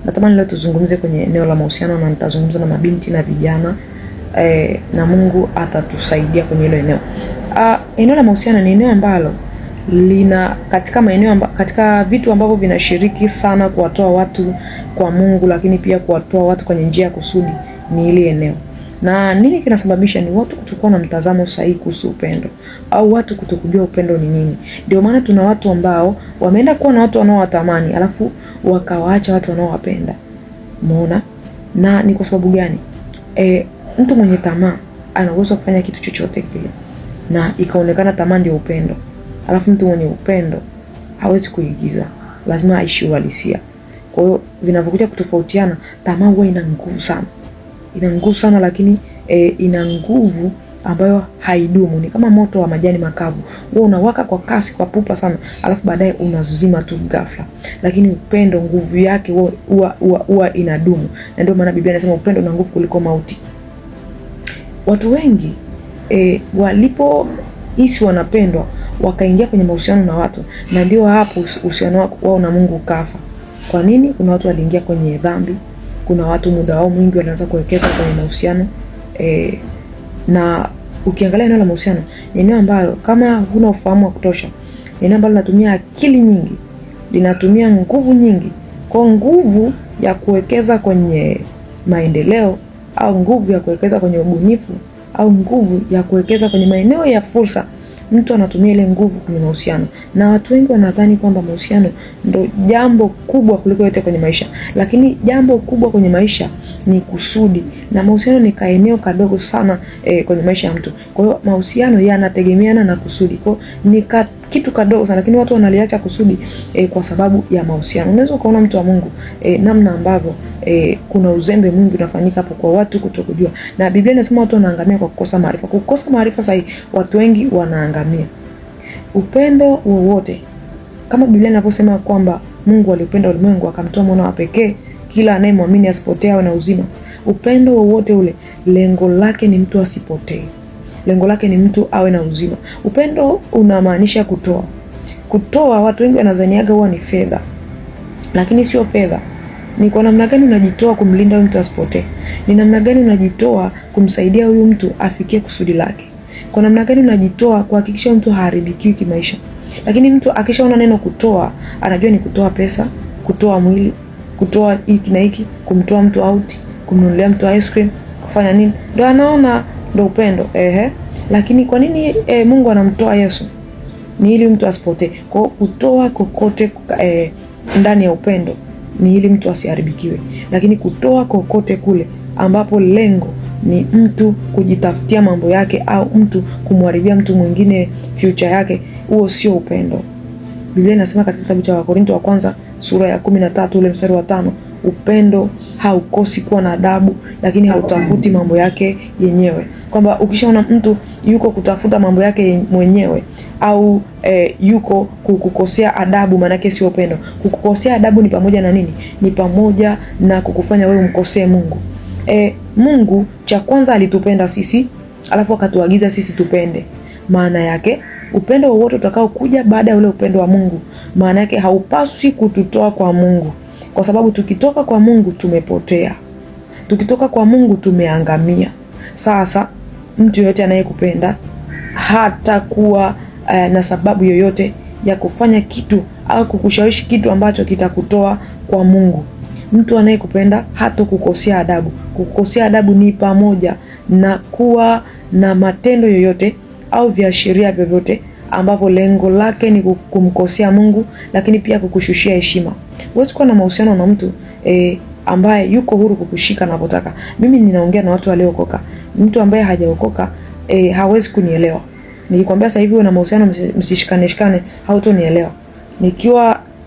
Natamani leo tuzungumze kwenye eneo la mahusiano, na nitazungumza na mabinti na vijana na Mungu atatusaidia kwenye hilo eneo. Eneo la mahusiano ni eneo ambalo lina katika vitu ambavyo vinashiriki sana kuwatoa watu kwa Mungu, lakini pia kuwatoa watu kwenye njia ya kusudi, ni ile eneo. Na nini kinasababisha? Ni watu kutokuwa na mtazamo sahihi kuhusu upendo, au watu kutokujua upendo ni nini. Ndio maana tuna watu ambao wameenda kuwa na watu wanaowatamani alafu wakawaacha watu wanaowapenda. Umeona? Na ni kwa sababu gani? Mtu mwenye tamaa anaweza kufanya kitu chochote kile na ikaonekana tamaa ndio upendo. Alafu mtu mwenye upendo hawezi kuigiza, lazima aishi uhalisia. Kwa hiyo vinavyokuja kutofautiana, tamaa huwa ina nguvu sana. Ina nguvu sana, lakini ina nguvu ambayo haidumu. Ni kama moto wa majani makavu. Wewe unawaka kwa kasi, kwa pupa sana, alafu baadaye unazima tu ghafla. Lakini upendo nguvu yake huwa inadumu. Na ndio maana Biblia inasema upendo una nguvu kuliko mauti. Watu wengi walipohisi wanapendwa wakaingia kwenye mahusiano na watu, na ndio hapo uhusiano wao na Mungu ukafa. Kwa nini? Kuna watu waliingia kwenye dhambi. Kuna watu muda wao mwingi wanaanza kuwekeza kwenye mahusiano. Na ukiangalia eneo la mahusiano ni eneo ambalo kama huna ufahamu wa kutosha, ni eneo ambalo linatumia akili nyingi, linatumia nguvu nyingi. Kwa nguvu ya kuwekeza kwenye maendeleo, au nguvu ya kuwekeza kwenye ubunifu, au nguvu ya kuwekeza kwenye maeneo ya fursa, mtu anatumia ile nguvu kwenye mahusiano. Na watu wengi wanadhani kwamba mahusiano ndo jambo kubwa kuliko yote kwenye maisha, lakini jambo kubwa kwenye maisha ni kusudi, na mahusiano ni kaeneo kadogo sana kwenye maisha ya mtu. Kwa hiyo mahusiano yanategemeana na kusudi. Kwa ni kitu kadogo sana, lakini watu wanaliacha kusudi kwa sababu ya mahusiano. Unaweza kuona mtu wa Mungu namna ambavyo kuna uzembe mwingi unafanyika hapo kwa watu kutokujua. Na Biblia inasema watu wanaangamia kwa kukosa maarifa. Kukosa maarifa sahihi, watu wengi wanaangamia. Upendo wowote, kama Biblia inavyosema kwamba Mungu aliupenda ulimwengu akamtoa mwana wa pekee, kila anayemwamini asipotee awe na uzima. Upendo wowote ule, lengo lake ni mtu asipotee. Lengo lake ni mtu awe na uzima. Upendo unamaanisha kutoa. Kutoa, watu wengi wanadhaniaga huwa ni fedha, lakini sio fedha. Ni kwa namna gani unajitoa kumlinda huyu mtu asipotee? Ni namna gani unajitoa kumsaidia huyu mtu afikie kusudi lake? Kwa namna gani unajitoa kuhakikisha mtu haharibikiwi kimaisha? Lakini mtu akishaona neno kutoa, anajua ni kutoa pesa, kutoa mwili, kutoa hiki na hiki, kumtoa mtu out, kumnunulia mtu ice cream, kufanya nini? Ndio anaona ndio upendo. Lakini kwa nini Mungu anamtoa Yesu? Ni ili mtu asipotee. Kwa kutoa kokote ndani ya upendo ni ili mtu asiharibikiwe. Lakini kutoa kokote kule ambapo lengo ni mtu kujitafutia mambo yake, au mtu kumharibia mtu mwingine future yake, huo sio upendo. Biblia inasema katika kitabu cha Wakorintho wa kwanza sura ya 13 ule mstari wa 5, upendo haukosi kuwa na adabu, lakini hautafuti mambo yake yenyewe. Kwamba ukishaona mtu yuko kutafuta mambo yake mwenyewe, au yuko kukukosea adabu, maana yake sio upendo. Kukukosea adabu ni pamoja na nini? Ni pamoja na kukufanya wewe umkosee Mungu. Mungu cha kwanza alitupenda sisi, alafu akatuagiza sisi tupende. Maana yake upendo wowote utakao kuja baada ya ule upendo wa Mungu, maana yake haupaswi kututoa kwa Mungu, kwa sababu tukitoka kwa Mungu tumepotea. Tukitoka kwa Mungu tumeangamia. Sasa mtu yoyote anayekupenda hatakuwa na sababu yoyote ya kufanya kitu au kukushawishi kitu ambacho kitakutoa kwa Mungu. Mtu anayekupenda hata kukosea adabu. Kukosea adabu ni pamoja na kuwa na matendo yoyote au viashiria vyovyote ambavyo lengo lake ni kumkosea Mungu, lakini pia kukushushia heshima. Huwezi kuwa na mahusiano na mtu ambaye yuko huru kukushika anavyotaka. Mimi ninaongea na watu waliokoka. Mtu ambaye hajaokoka hawezi kunielewa. Nikikwambia sasa hivi una mahusiano msishikane, hautonielewa.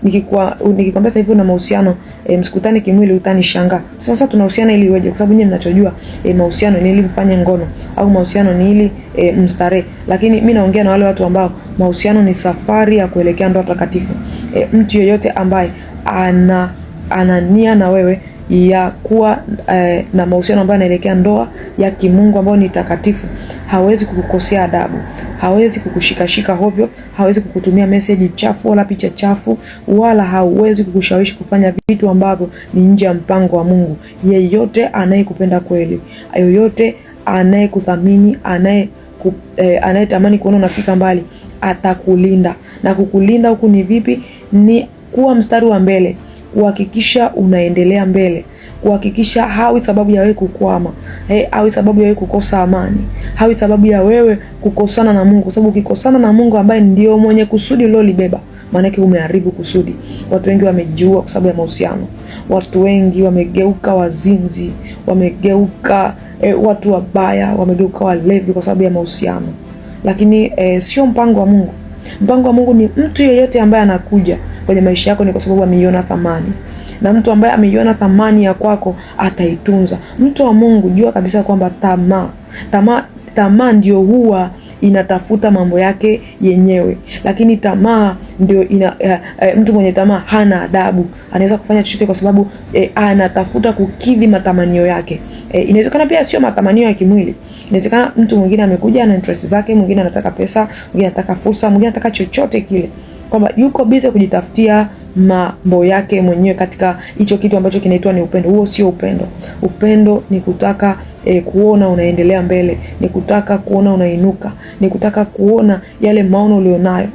Nikikwambia sasa hivi una mahusiano msikutane kimwili, utanishangaa. Sasa tunahusiana ili iweje? Kwa sababu nyinyi mnachojua mahusiano ni ili mfanye ngono, au mahusiano ni ili mstarehe. Lakini mimi naongea na wale watu ambao mahusiano ni safari ya kuelekea ndoa takatifu. Mtu yeyote ambaye ana nia na wewe ya kuwa na mahusiano ambayo yanaelekea ndoa ya kimungu ambayo ni takatifu, hawezi kukukosea adabu, hawezi kukushikashika hovyo, hawezi kukutumia message chafu wala picha chafu, wala hawezi kukushawishi kufanya vitu ambavyo ni nje ya mpango wa Mungu. Yeyote anayekupenda kweli, yeyote anayekuthamini, anayetamani kuona unafika mbali, atakulinda. Na kukulinda huku ni vipi? Ni kuwa mstari wa mbele, kuhakikisha unaendelea mbele, kuhakikisha hawi sababu ya wewe kukwama, hawi sababu ya wewe kukosa amani, hawi sababu ya wewe kukosana na Mungu. Sababu ukikosana na Mungu ambaye ndio mwenye kusudi ulilolibeba, maana yake umeharibu kusudi. Watu wengi wamejiua kwa sababu ya mahusiano. Watu wengi wamegeuka wazinzi, wamegeuka watu wabaya, wamegeuka walevi kwa sababu ya mahusiano. Lakini sio mpango wa Mungu. Mpango wa Mungu ni mtu yeyote ambaye anakuja kwenye maisha yako ni kwa sababu ameiona thamani. Na mtu ambaye ameiona thamani ya kwako ataitunza. Mtu wa Mungu, jua kabisa kwamba tamaa ndio huwa inatafuta mambo yake yenyewe. Lakini tamaa ndio mtu mwenye tamaa hana adabu. Anaweza kufanya chochote kwa sababu anatafuta kukidhi matamanio yake. Inawezekana pia sio matamanio ya kimwili. Inawezekana mtu mwingine amekuja na interest zake, mwingine anataka pesa, mwingine anataka fursa, mwingine anataka chochote kile. Kwamba yuko busy kujitafutia mambo yake mwenyewe katika hicho kitu ambacho kinaitwa ni upendo. Huo sio upendo. Upendo ni kutaka kuona unaendelea mbele, ni kutaka kuona unainuka, ni kutaka kuona yale maono ulionayo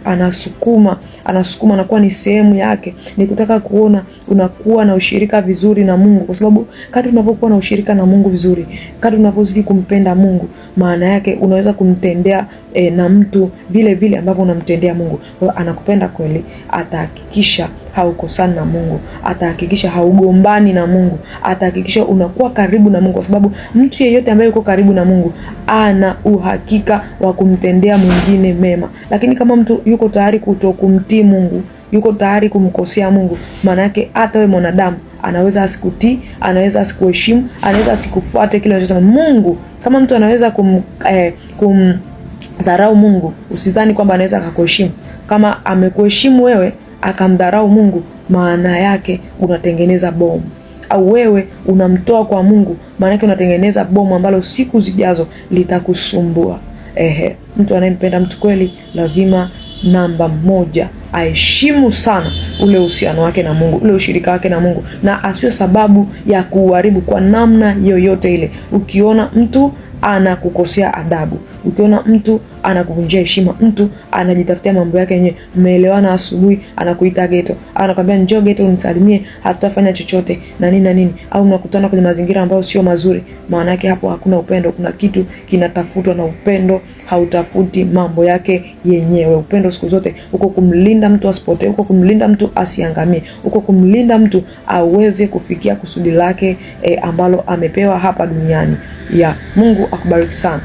anasukuma na kuwa ni sehemu yake, ni kutaka kuona unakuwa na ushirika vizuri na Mungu. Kwa sababu kadri unavyokuwa na ushirika na Mungu vizuri, kadri unavyozidi kumpenda Mungu, maana yake unaweza kumtendea na mtu vile vile ambavyo unamtendea Mungu. Kwa anakupenda kweli, atahakikisha haukosani na Mungu, atahakikisha haugombani na Mungu, atahakikisha unakuwa karibu na Mungu. Kwa sababu mtu yeyote ambaye yuko karibu na Mungu ana uhakika wa kumtendea mwingine mema. Lakini kama mtu yuko tayari kutokumtii Mungu, yuko tayari kumkosea Mungu, maana yake hata wewe mwanadamu anaweza asikutii, anaweza asikuheshimu, anaweza asikufuate kile unachosema. Mungu, kama mtu anaweza kumdharau Mungu, usidhani kwamba anaweza akakuheshimu. Kama amekuheshimu wewe akamdharau Mungu, maana yake unatengeneza bomu. Au wewe unamtoa kwa Mungu, maana yake unatengeneza bomu ambalo siku zijazo litakusumbua. Mtu anayempenda mtu kweli lazima namba moja aheshimu sana ule uhusiano wake na Mungu, ule ushirika wake na Mungu, na asiwe sababu ya kuharibu kwa namna yoyote ile. Ukiona mtu anakukosea adabu, ukiona mtu anakuvunjia heshima, mtu anajitafutia mambo yake yenyewe, mmeelewana asubuhi anakuita ghetto, anakuambia njoo ghetto unisalimie, hatutafanya chochote na nini na nini, au mnakutana kwenye mazingira ambayo sio mazuri, maana yake hapo hakuna upendo. Kuna kitu kinatafutwa, na upendo hautafuti mambo yake yenyewe. Upendo siku zote uko kumlinda mtu asipotee, uko kumlinda mtu asiangamie, uko kumlinda mtu aweze kufikia kusudi lake ambalo amepewa hapa duniani. Mungu akubariki sana.